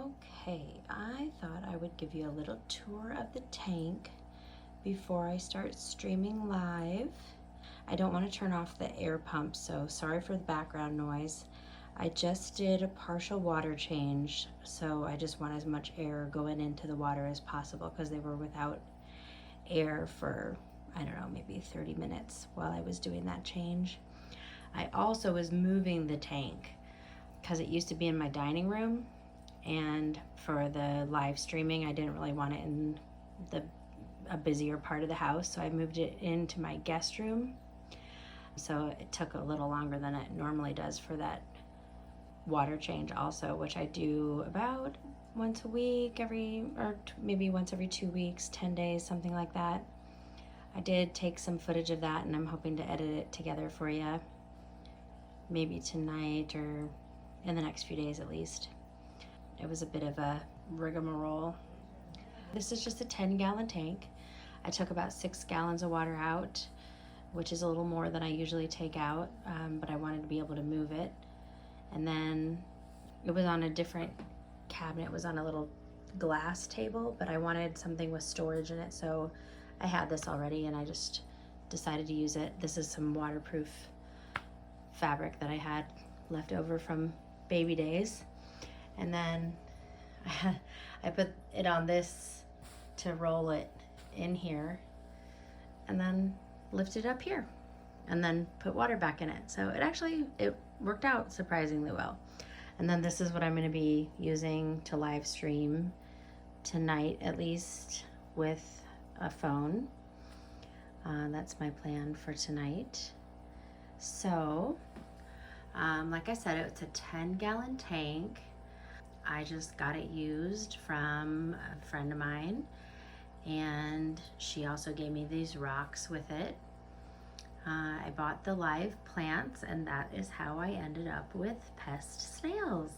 Okay, I thought I would give you a little tour of the tank before I start streaming live. I don't want to turn off the air pump, so sorry for the background noise. I just did a partial water change, so I just want as much air going into the water as possible because they were without air for, I don't know, maybe 30 minutes while I was doing that change. I also was moving the tank because it used to be in my dining room, and for the live streaming I didn't really want it in a busier part of the house, so I moved it into my guest room. So it took a little longer than it normally does for that water change also, which I do about once a week, maybe once every 2 weeks, 10 days, something like that. I did take some footage of that and I'm hoping to edit it together for you, maybe tonight or in the next few days at least. It was a bit of a rigmarole. This is just a 10-gallon tank. I took about 6 gallons of water out, which is a little more than I usually take out, but I wanted to be able to move it. And then it was on a different cabinet. It was on a little glass table, but I wanted something with storage in it, so I had this already and I just decided to use it. This is some waterproof fabric that I had left over from baby days. And then I put it on this to roll it in here and then lift it up here and then put water back in it. So it worked out surprisingly well. And then this is what I'm going to be using to live stream tonight, at least with a phone. That's my plan for tonight. So like I said, it's a 10-gallon tank. I just got it used from a friend of mine, and she also gave me these rocks with it. I bought the live plants, and that is how I ended up with pest snails.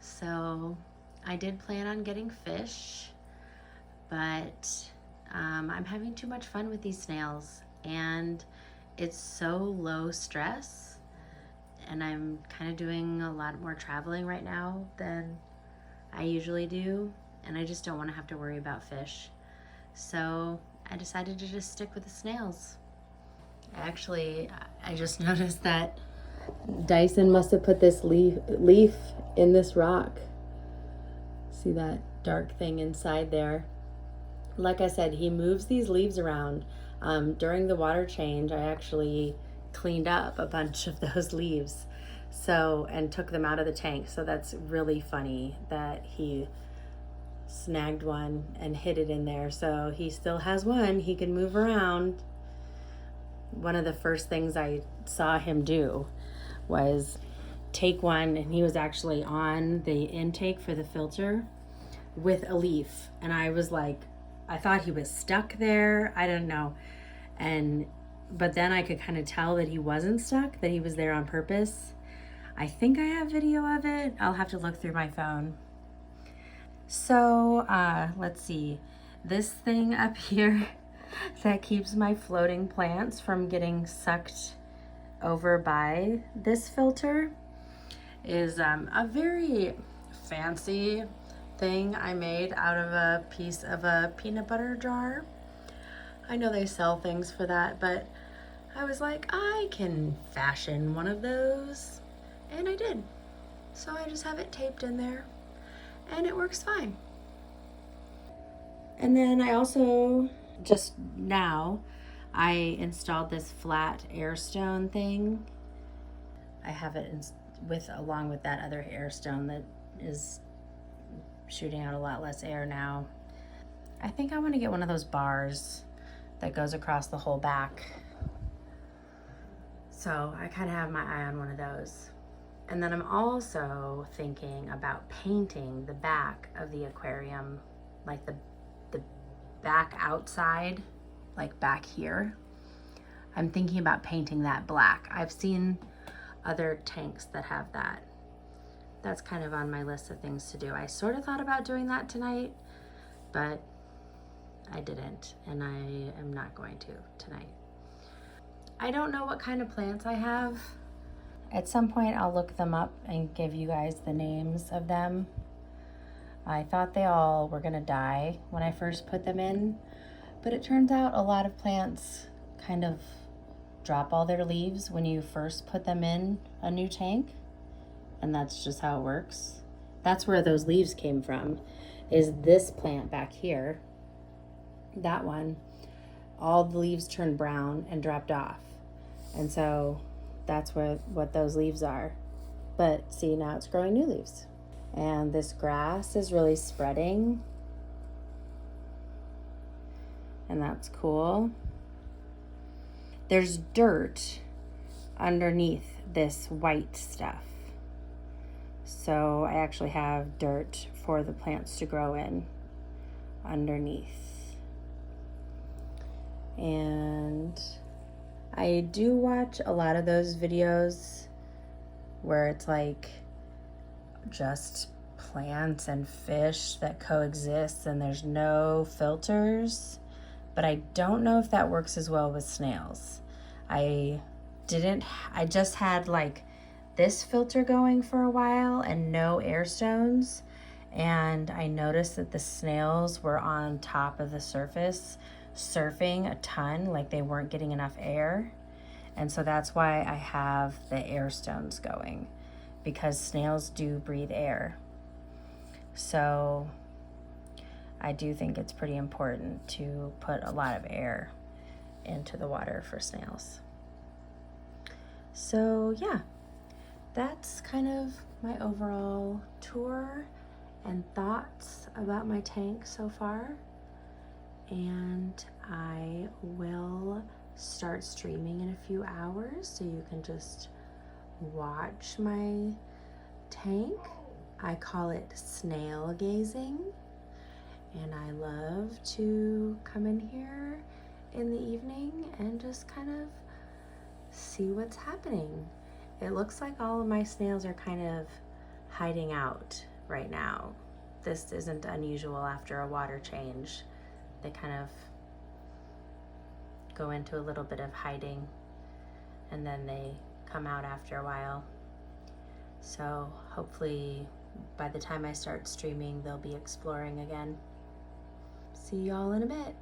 So I did plan on getting fish, but I'm having too much fun with these snails, and it's so low stress. And I'm kind of doing a lot more traveling right now than I usually do, and I just don't want to have to worry about fish. So I decided to just stick with the snails. Actually, I just noticed that Dyson must have put this leaf in this rock. See that dark thing inside there? Like I said, he moves these leaves around. During the water change, I actually cleaned up a bunch of those leaves and took them out of the tank. So that's really funny that he snagged one and hid it in there. So he still has one he can move around. One of the first things I saw him do was take one, and he was actually on the intake for the filter with a leaf, and I was like, I thought he was stuck there, I don't know. But then I could kind of tell that he wasn't stuck, that he was there on purpose. I think I have video of it. I'll have to look through my phone. So let's see. This thing up here that keeps my floating plants from getting sucked over by this filter is a very fancy thing I made out of a piece of a peanut butter jar. I know they sell things for that, but I was like, I can fashion one of those, and I did. So I just have it taped in there, and it works fine. And then I also, just now, I installed this flat air stone thing. I have it along with that other air stone that is shooting out a lot less air now. I think I want to get one of those bars that goes across the whole back. So I kind of have my eye on one of those. And then I'm also thinking about painting the back of the aquarium, like the back outside, like back here. I'm thinking about painting that black. I've seen other tanks that have that. That's kind of on my list of things to do. I sort of thought about doing that tonight, but I didn't, and I am not going to tonight. I don't know what kind of plants I have. At some point I'll look them up and give you guys the names of them. I thought they all were gonna die when I first put them in, but it turns out a lot of plants kind of drop all their leaves when you first put them in a new tank, and that's just how it works. That's where those leaves came from, is this plant back here. That one, all the leaves turned brown and dropped off. And so that's what those leaves are. But see, now it's growing new leaves. And this grass is really spreading. And that's cool. There's dirt underneath this white stuff. So I actually have dirt for the plants to grow in underneath. And I do watch a lot of those videos where it's like just plants and fish that coexist and there's no filters, but I don't know if that works as well with snails. I just had like this filter going for a while and no air stones, and I noticed that the snails were on top of the surface surfing a ton, like they weren't getting enough air. And so that's why I have the air stones going, because snails do breathe air. So I do think it's pretty important to put a lot of air into the water for snails. So yeah, that's kind of my overall tour and thoughts about my tank so far. And I will start streaming in a few hours, so you can just watch my tank. I call it snail gazing, and I love to come in here in the evening and just kind of see what's happening. It looks like all of my snails are kind of hiding out right now. This isn't unusual after a water change. They kind of go into a little bit of hiding and then they come out after a while. So hopefully by the time I start streaming, they'll be exploring again. See y'all in a bit.